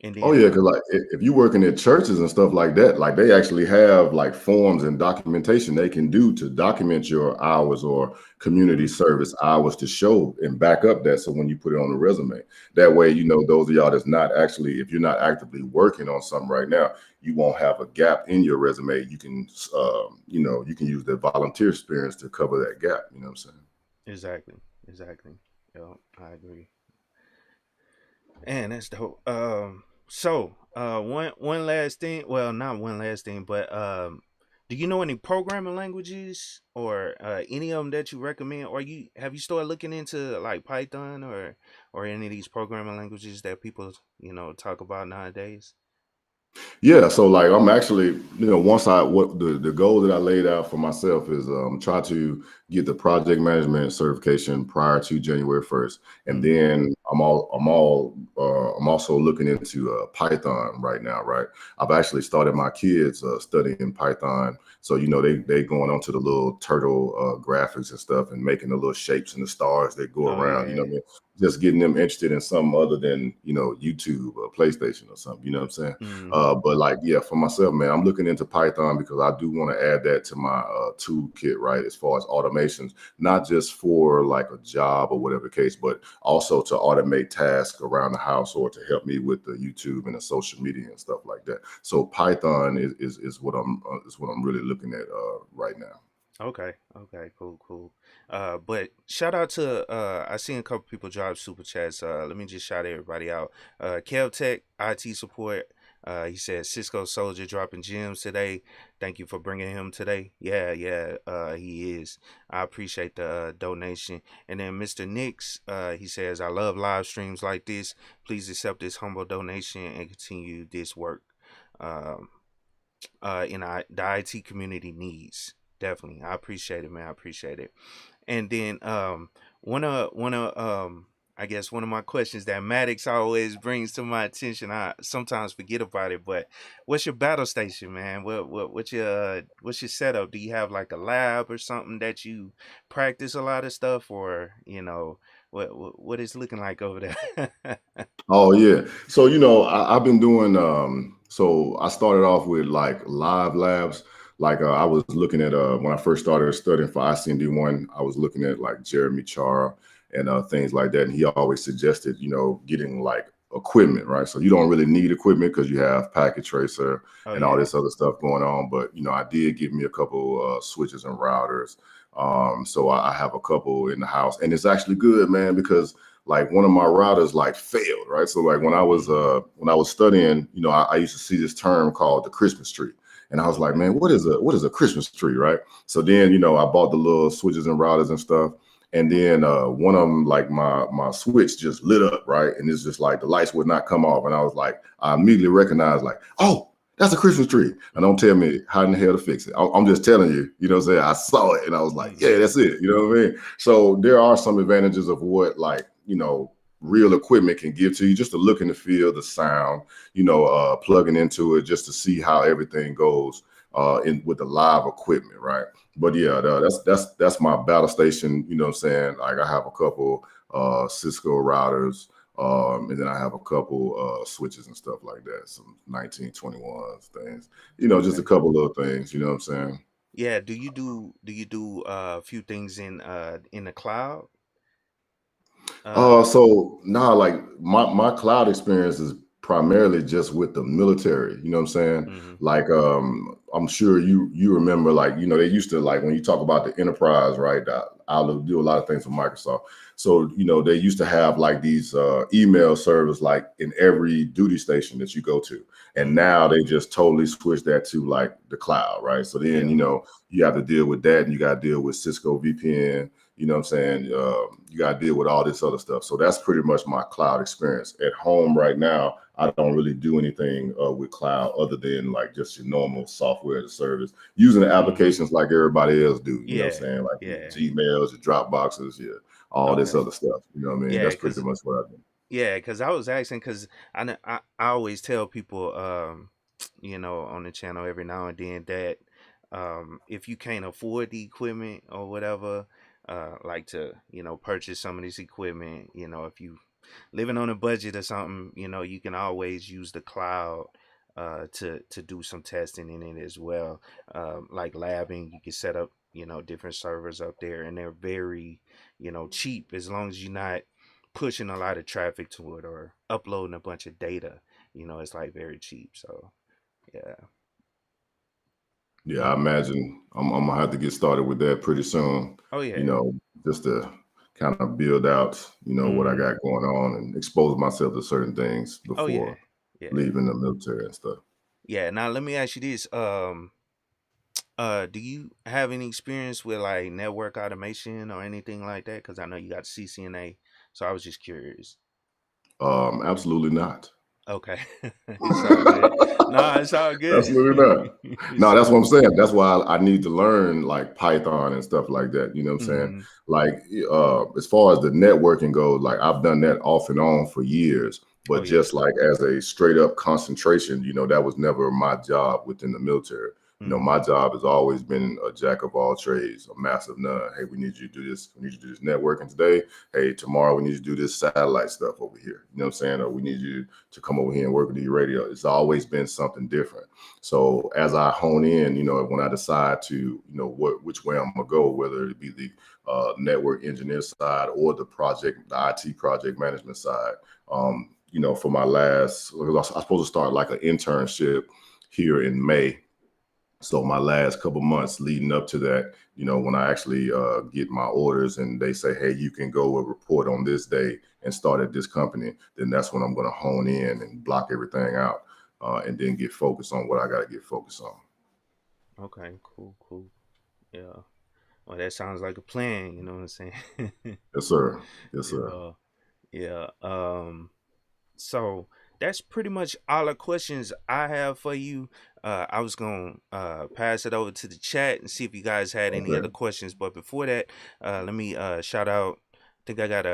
And Oh then yeah, because like if you working at churches and stuff like that, like they actually have like forms and documentation they can do to document your hours or community mhm, service hours to show and back up that. So when you put it on the resume, that way, those of y'all that's not actually, if you're not actively working on something right now, you won't have a gap in your resume. You can, you can use the volunteer experience to cover that gap. You know what I'm saying? exactly, exactly. Yeah, I agree. And that's dope. One last thing. Well, not one last thing, but do you know any programming languages or any of them that you recommend? Or have you started looking into like Python or any of these programming languages that people talk about nowadays? Yeah, so like I'm actually, once I what the goal that I laid out for myself is try to get the project management certification prior to January 1st. And Mm-hmm. then I'm also looking into Python right now, right? I've actually started my kids studying Python. So they going onto the little turtle graphics and stuff and making the little shapes and the stars that go Oh around, yeah. what I mean? Just getting them interested in something other than, YouTube or PlayStation or something, you know what I'm saying? Mm-hmm. But like, yeah, for myself, man, I'm looking into Python because I do want to add that to my toolkit, right? As far as automations, not just for like a job or whatever the case, but also to automate tasks around the house or to help me with the YouTube and the social media and stuff like that. So Python is what I'm really looking at right now. Okay. Okay. Cool. Cool. But shout out to I seen a couple people drop super chats. Let me just shout everybody out. KeepItTechie IT support. He said Cisco Soldier dropping gems today. Thank you for bringing him today. Yeah, yeah. He is. I appreciate the donation. And then Mr. Nix. He says I love live streams like this. Please accept this humble donation and continue this work. Um, the IT community needs. Definitely, I appreciate it, man. I appreciate it. And then one of I guess one of my questions that Maddox always brings to my attention. I sometimes forget about it, but what's your battle station, man? What's your setup? Do you have like a lab or something that you practice a lot of stuff, or what is looking like over there? Oh yeah. So I've been doing so I started off with like live labs. Like I was looking at when I first started studying for ICND1, I was looking at like Jeremy Chara and things like that, and he always suggested, getting like equipment, right? So you don't really need equipment because you have packet tracer Oh and all yeah. this other stuff going on. But I did give me a couple switches and routers. So I have a couple in the house, and it's actually good, man, because like one of my routers like failed, right? So like Mm-hmm. when I was studying, I used to see this term called the Christmas tree. And I was like, Okay. man, what is a Christmas tree, right? So then, I bought the little switches and routers and stuff. And then one of them, like my switch just lit up, right? And it's just like the lights would not come off. And I was like, I immediately recognized like, oh, that's a Christmas tree. And don't tell me how in the hell to fix it. I'm just telling you, what I'm saying? I saw it and I was like, yeah, that's it. You know what I mean? So there are some advantages of what like, real equipment can give to you, just to look and the feel, the sound, plugging into it just to see how everything goes in with the live equipment, right? But yeah, Mm-hmm. that's my battle station. You know what I'm saying? Like I have a couple Cisco routers, and then I have a couple switches and stuff like that, some 1921s things. Just a Okay. couple little things. You know what I'm saying? Yeah. Do you do a few things in the cloud? Uh. So now, like my cloud experience is primarily just with the military. You know what I'm saying? Mm-hmm. Like, I'm sure you remember, like, they used to, like, when you talk about the enterprise, right? I'll do a lot of things with Microsoft. So they used to have like these email servers like in every duty station that you go to, and Mm-hmm. now they just totally switched that to like the cloud, right? So then Yeah. you have to deal with that, and you got to deal with Cisco VPN. You know what I'm saying? You got to deal with all this other stuff. So that's pretty much my cloud experience. At home right now, I don't really do anything with cloud other than like just your normal software as a service, using the Mm-hmm. applications like everybody else do. You know what I'm Yeah. saying? Like your Yeah. Gmails, your Dropboxes, all this Okay. other stuff. You know what I mean? Yeah. That's pretty Cause much what I do. Yeah, because I was asking because I always tell people, on the channel every now and then that if you can't afford the equipment or whatever, like to purchase some of this equipment, if you living on a budget or something, you can always use the cloud to do some testing in it as well, like labbing. You can set up different servers up there, and they're very cheap as long as you're not pushing a lot of traffic to it or uploading a bunch of data. It's like very cheap. So yeah. Yeah, I Mm. imagine I'm gonna have to get started with that pretty soon. Oh You yeah. know, just to kind of build out, what I Hmm. got going on and expose myself to certain things Oh yeah. before Yeah. leaving the military and stuff. Yeah. Now let me ask you this. Do you have any experience with like network automation or anything like that? Because I know you got CCNA, so I was just curious. Absolutely not. Okay, it's all good. No, it's all good. Absolutely not. It's No, that's all what I'm good. saying. That's why I need to learn like Python and stuff like that. You know what I'm saying? Hmm. Like, as far as the networking goes, like I've done that off and on for years, Oh but yeah. just like as a straight up concentration, that was never my job within the military. My Hmm. job has always been a jack of all trades, a massive none. Hey, we need you to do this. We need you to do this networking today. Hey, tomorrow we need you to do this satellite stuff over here. You know what I'm saying? Or we need you to come over here and work with the radio. It's always been something different. So as I hone in, when I decide to, which way I'm gonna go, whether it be the network engineer side or the IT project management side, for my last, I was supposed to start like an internship here in May. So my last couple months leading up to that, when I actually get my orders and they say, hey, you can go and report on this day and start at this company, then that's when I'm going to hone in and block everything out, and then get focused on what I got to get focused on. Okay. Cool. Cool. Yeah. Well, that sounds like a plan. You know what I'm saying? Yes, sir. Yes, sir. Yeah. Yeah. So that's pretty much all the questions I have for you. I was gonna pass it over to the chat and see if you guys had any other Okay. questions. But before that, let me shout out. I think I got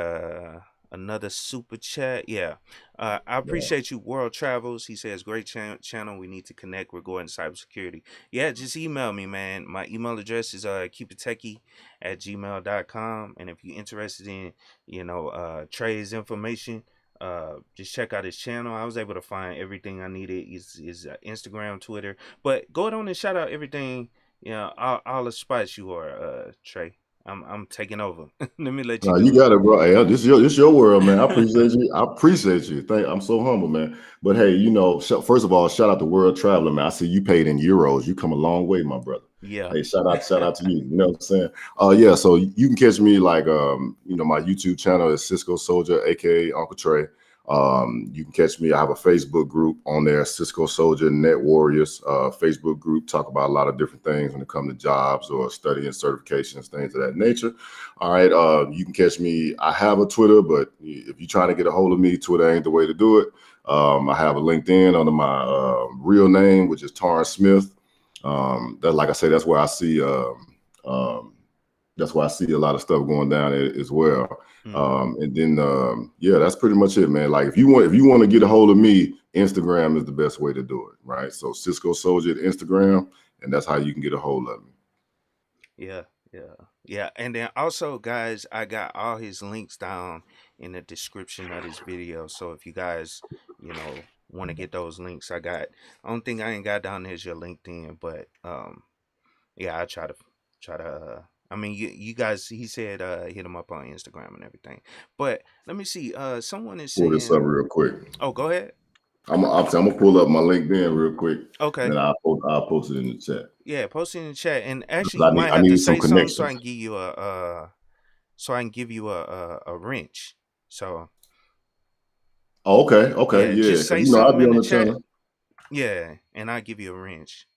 another super chat. Yeah. I Yeah. appreciate you, World Travels. He says, great channel. We need to connect regarding cybersecurity. Yeah, just email me, man. My email address is KeepItTechie at gmail.com. And if you're interested in, trades information, just check out his channel. I was able to find everything I needed. Is Instagram, Twitter, but go on and shout out everything. All the spots you are, Trey. I'm taking over. Let me let you No, you do got it, bro. Hey, this your world, man. I appreciate you. I appreciate you. I'm so humble, man. But hey, first of all, shout out to World Traveler, man. I see you paid in euros. You come a long way, my brother. Yeah. Hey, shout out to you. You know what I'm saying? Yeah. So you can catch me like, my YouTube channel is CiscoSoldier A.K.A. Uncle Trey. You can catch me. I have a Facebook group on there, CiscoSoldier Net Warriors. Facebook group, talk about a lot of different things when it comes to jobs or studying certifications, things of that nature. All right. You can catch me. I have a Twitter, but if you're trying to get a hold of me, Twitter ain't the way to do it. I have a LinkedIn under my real name, which is Tarn Smith. That, like I say, that's where I see. That's why I see a lot of stuff going down as well. Mm-hmm. And then, yeah, that's pretty much it, man. Like if you want to get a hold of me, Instagram is the best way to do it, right? So CiscoSoldier Instagram, and that's how you can get a hold of me. Yeah, yeah. And then also, guys, I got all his links down in the description of this video. So if you guys, want to get those links, I got. Only thing I ain't got down there is your LinkedIn, but yeah, I try to. I mean, you guys. He said hit him up on Instagram and everything. But let me see. Someone is Pull this up saying, real quick. "Oh, go ahead." I'm gonna pull up my LinkedIn real quick, and Okay. then I'll post it in the chat Yeah, post it in the chat. And actually, because you might I have to need some say something so I connections. can give you so I can give you a wrench. So Oh, okay, yeah, yeah, just because say I'll something be in on the the chat. channel. Yeah, and I'll give you a wrench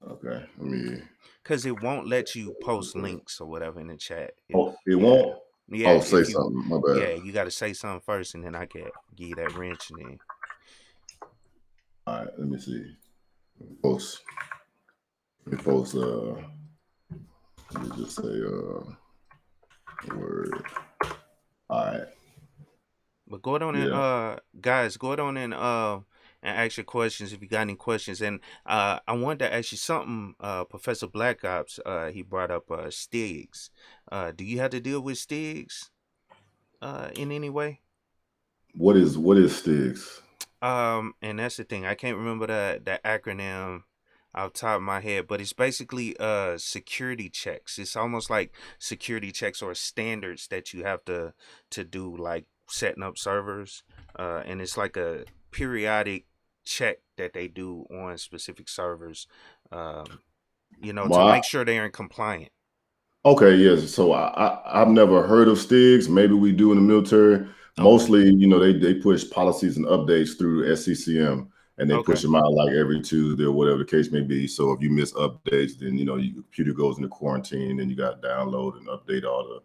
Okay, let me. because it won't let you post links or whatever in the chat. If Oh, it yeah, won't. yeah, Oh, say if you something. My bad. yeah, you got to say something first, and then I can give you that wrench, and then All right, let me see. Post. Let me post. Let me just say word. All right. but go on and Yeah. guys, go on and ask your questions if you got any questions. And I wanted to ask you something. Professor Black Ops, he brought up Stigs. Do you have to deal with Stigs in any way? What is Sticks? And that's the thing. I can't remember the acronym off the top of my head, but it's basically security checks. It's almost like security checks or standards that you have to do, like setting up servers. And it's like a periodic check that they do on specific servers, to Well, make sure they're in compliant. okay, yes. So I've never heard of Stigs. Maybe we do in the military. Okay. Mostly, they push policies and updates through SCCM, and they push Okay. them out like every Tuesday or whatever the case may be. So if you miss updates, then your computer goes into quarantine, and you got to download and update all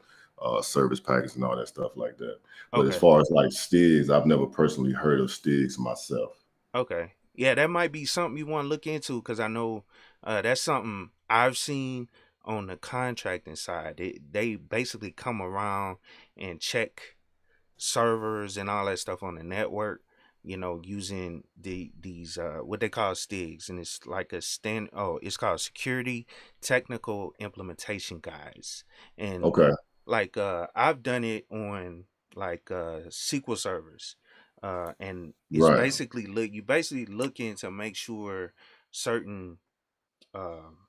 the service packets and all that stuff like that. But as Okay. far as like Stigs, I've never personally heard of Stigs myself. Okay. Yeah, that might be something you want to look into because I know that's something I've seen on the contracting side. They basically come around and check servers and all that stuff on the network, using these what they call STIGs, and it's like a it's called Security Technical Implementation Guides. And Okay, like I've done it on like SQL servers. And it's right. basically you basically looking to make sure certain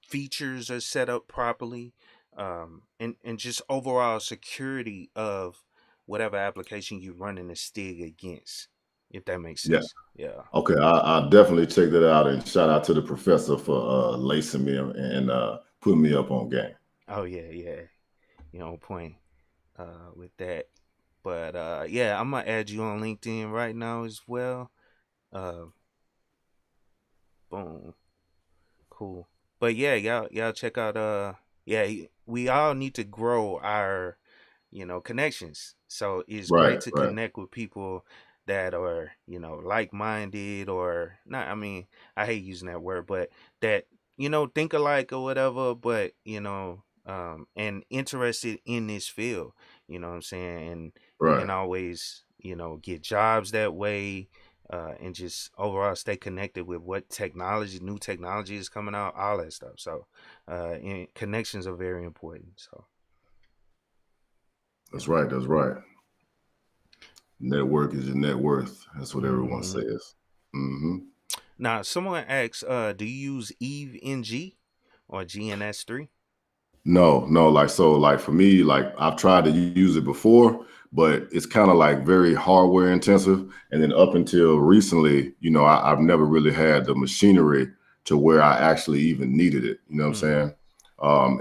features are set up properly, and just overall security of whatever application you're running the STIG against, if that makes Yeah. sense. Yeah. Okay, I'll definitely check that out, and shout out to the professor for lacing me and putting me up on game. Oh yeah, yeah. On point with that. But yeah, I'm gonna add you on LinkedIn right now as well. Uh, boom. Cool. But yeah, y'all check out yeah, we all need to grow our connections. So it's great Right, to right, connect with people that are, like-minded, or not. I mean, I hate using that word, but that, think alike or whatever, but, and interested in this field, you know what I'm saying? And you can right. always, get jobs that way, and just overall stay connected with what new technology is coming out, all that stuff. So, and connections are very important. So, That's yeah. right. That's right. Network is your net worth. That's what everyone Hmm. says. Hmm. Now, someone asks, do you use Eve NG or GNS3? No, like so, like for me, like I've tried to use it before, but it's kind of like very hardware intensive. And then up until recently, I've never really had the machinery to where I actually even needed it. You know what I'm Hmm. saying?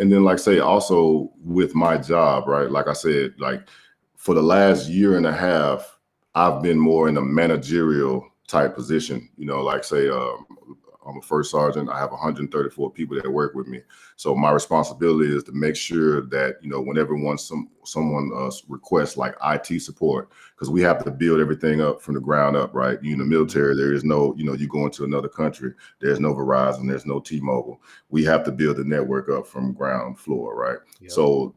And then, like say, also with my job, right? Like I said, like for the last year and a half, I've been more in a managerial type position. Like say, I'm a first sergeant. I have 134 people that work with me. So my responsibility is to make sure that whenever someone requests like IT support, because we have to build everything up from the ground up, right? In the Hmm. military, there is no, you go into another country, there's no Verizon, there's no T-Mobile. We have to build the network up from ground floor, right? Yep. So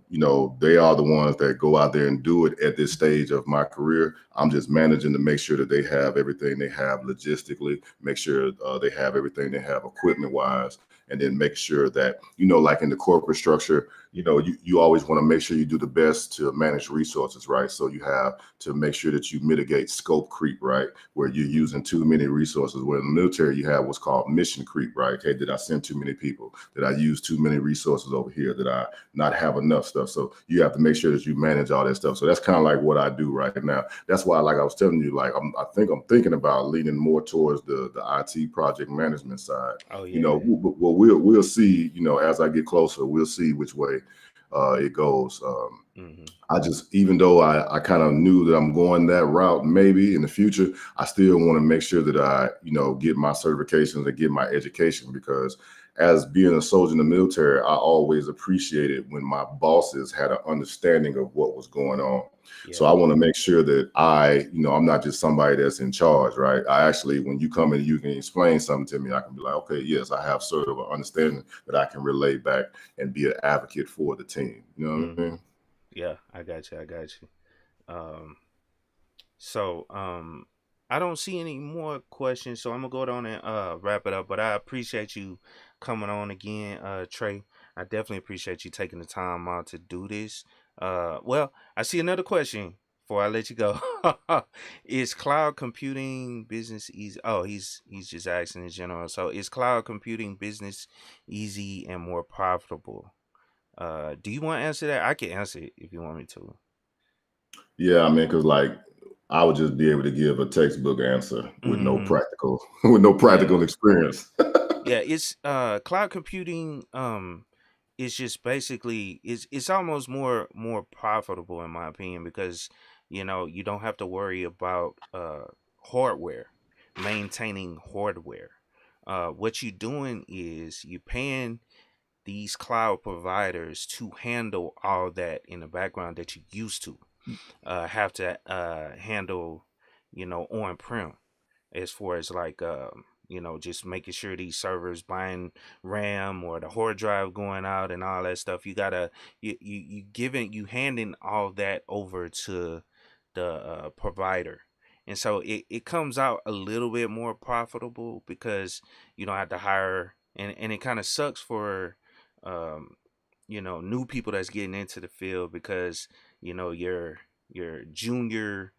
they are the ones that go out there and do it at this stage of my career. I'm just managing to make sure that they have everything they have logistically, make sure they have everything they have equipment wise, and then make sure that, like in the corporate structure, you always want to make sure you do the best to manage resources, right? So you have to make sure that you mitigate scope creep, right? Where you're using too many resources. Where in the military, you have what's called mission creep, right? Okay, did I send too many people? Did I use too many resources over here? Did I not have enough stuff? So you have to make sure that you manage all that stuff. So that's kind of like what I do right now. That's why, like I was telling you, like I think I'm thinking about leaning more towards the IT project management side. Oh, yeah. Well, we'll see. As I get closer, we'll see which way it goes. Hmm. I just, even though I kind of knew that I'm going that route, maybe in the future, I still want to make sure that I, get my certifications and get my education, because as being a soldier in the military, I always appreciated when my bosses had an understanding of what was going on. So Yeah. I want to make sure that I'm not just somebody that's in charge, right? I actually, when you come in, you can explain something to me. I can be like, okay, yes, I have sort of an understanding that I can relay back and be an advocate for the team. You know what I Hmm. mean? Yeah, I got you. I got you. Um, so I don't see any more questions, so I'm gonna go down and wrap it up. But I appreciate you coming on again, Trey. I definitely appreciate you taking the time out to do this. Well, I see another question before I let you go. Is cloud computing business easy? Oh, he's just asking in general. So is cloud computing business easy and more profitable? Do you want to answer that? I can answer it if you want me to. Yeah, I mean, because like I would just be able to give a textbook answer with no Hmm. practical with no Yeah. practical experience. Yeah, it's cloud computing is just basically it's almost more profitable in my opinion because you don't have to worry about hardware, maintaining hardware. What you're doing is you paying these cloud providers to handle all that in the background that you used to have to handle, on prem as far as like just making sure these servers buying RAM or the hard drive going out and all that stuff. You gotta you handing all that over to the provider. And so it comes out a little bit more profitable because you don't have to hire, and it kind of sucks for um new people that's getting into the field because your junior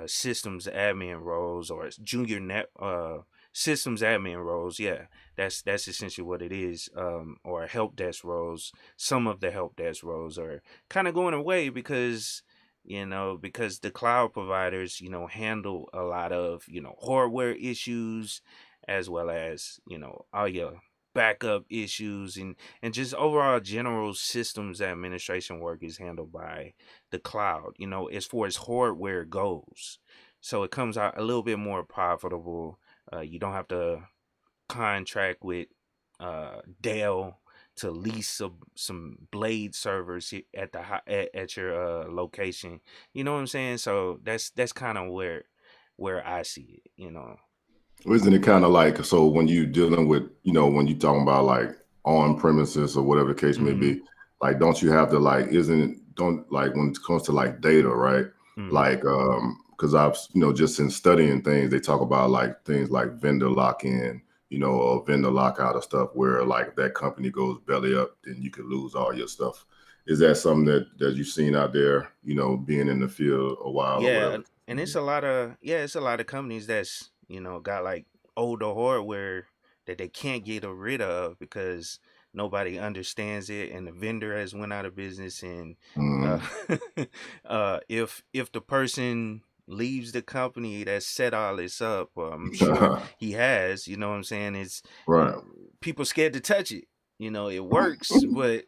systems admin roles or junior net systems admin roles. Yeah, that's essentially what it is. Or help desk roles. Some of the help desk roles are kind of going away because the cloud providers handle a lot of hardware issues as well as all your backup issues and just overall general systems administration work is handled by the cloud, as far as hardware goes. So it comes out a little bit more profitable. You don't have to contract with Dell to lease some Blade servers at at your location. You know what I'm saying? So that's kind of where I see it. Isn't it kind of like, so when you dealing with, when you talking about like on premises or whatever the case may Mm-hmm. be, like don't you have to like, don't like when it comes to like data, right? Mm-hmm. Like because I've just in studying things, they talk about like things like vendor lock-in, or vendor lockout or stuff where like that company goes belly up, then you could lose all your stuff. Is that something that you've seen out there, being in the field a while or Yeah, whatever? and it's a lot of it's a lot of companies that's got like older hardware that they can't get rid of because nobody understands it, and the vendor has went out of business. And uh, Mm. if the person leaves the company that set all this up, I'm sure he has. You know what I'm saying? Right. People scared to touch it. It works, but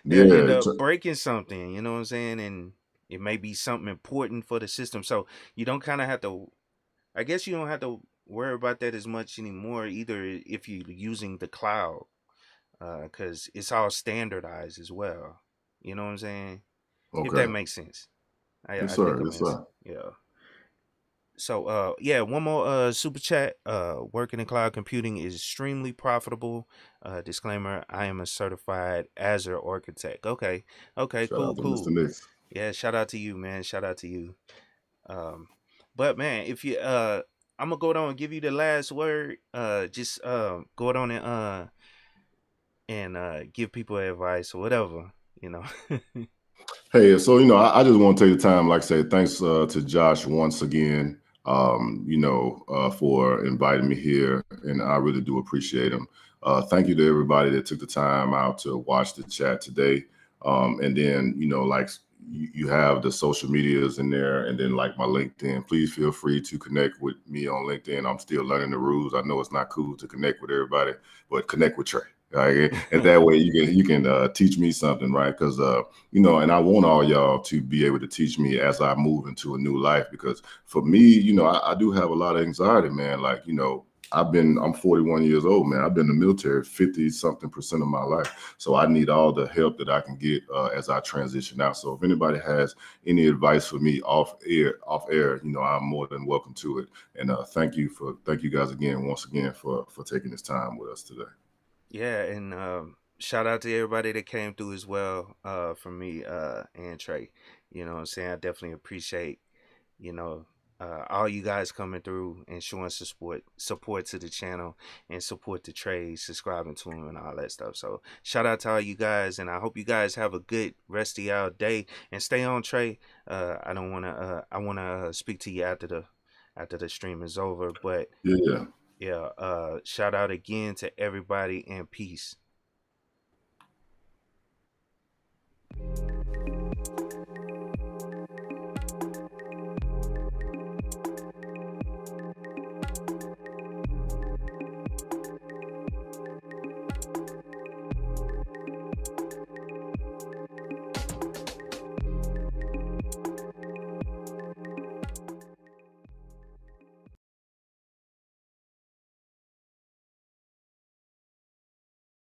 they'll end Yeah. up breaking something. You know what I'm saying? And it may be something important for the system. So you don't kind of have to. I guess you don't have to worry about that as much anymore either if you're using the cloud, because it's all standardized as well. You know what I'm saying? If that Okay. makes sense. Yes, I think sir. I'm Yes, answering. sir. Yeah. So one more super chat. Working in cloud computing is extremely profitable. Disclaimer, I am a certified Azure architect. Okay. Okay, Shout cool, out to Mr. cool. Nix. Yeah, shout out to you, man. Shout out to you. Um but man, if you I'm gonna go down and give you the last word. Just go down and give people advice or whatever, you know. Hey, so I just want to take the time, like I say, thanks to Josh once again, for inviting me here, and I really do appreciate him. Thank you to everybody that took the time out to watch the chat today. And then, like you have the social medias in there, and then like my LinkedIn. Please feel free to connect with me on LinkedIn. I'm still learning the rules. I know it's not cool to connect with everybody, but connect with Trey. Right? And that way you can teach me something, right? Because and I want all y'all to be able to teach me as I move into a new life. Because for me, I do have a lot of anxiety, man. Like, I'm 41 years old, man. I've been in the military 50 something percent of my life. So I need all the help that I can get as I transition out. So if anybody has any advice for me off air, I'm more than welcome to it. And thank you guys again, once again, for taking this time with us today. Yeah, and shout out to everybody that came through as well, from me and Trey. You know what I'm saying? I definitely appreciate, you know, all you guys coming through and showing support to the channel and support the trade, subscribing to him and all that stuff. So shout out to all you guys, and I hope you guys have a good rest of y'all day and stay on, Trey. I wanna speak to you after the stream is over, but Yeah. yeah, shout out again to everybody and peace.